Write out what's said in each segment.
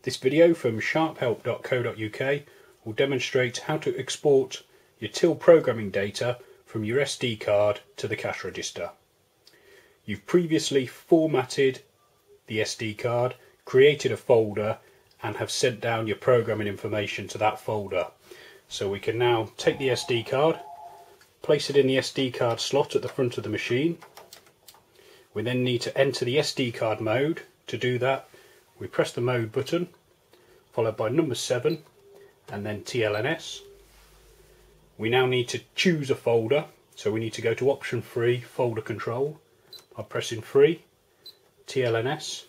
This video from sharphelp.co.uk will demonstrate how to export your till programming data from your SD card to the cash register. You've previously formatted the SD card, created a folder and have sent down your programming information to that folder. So we can now take the SD card, place it in the SD card slot at the front of the machine. We then need to enter the SD card mode. To do that, we press the mode button, followed by number 7 and then TLNS. We now need to choose a folder, so we need to go to option 3, folder control, by pressing 3, TLNS,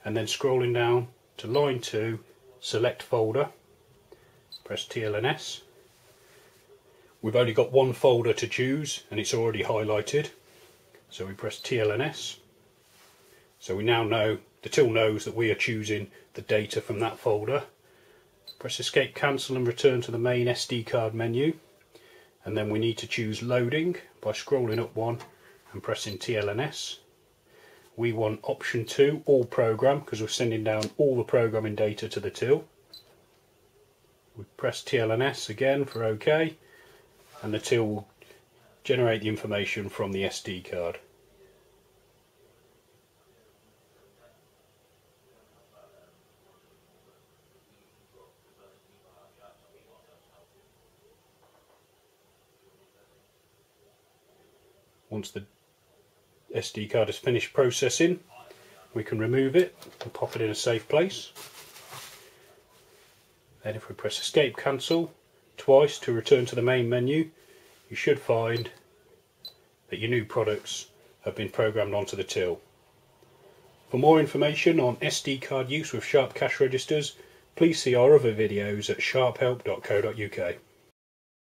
and then scrolling down to line 2, select folder, press TLNS. We've only got one folder to choose and it's already highlighted, so we press TLNS. So we now know, the till knows that we are choosing the data from that folder. Press escape cancel and return to the main SD card menu, and then we need to choose loading by scrolling up one and pressing TLNS. We want option 2, all program, because we're sending down all the programming data to the till. We press TLNS again for OK, and the till will generate the information from the SD card. Once the SD card is finished processing, we can remove it and pop it in a safe place. Then if we press escape cancel twice to return to the main menu, you should find that your new products have been programmed onto the till. For more information on SD card use with Sharp cash registers, please see our other videos at sharphelp.co.uk.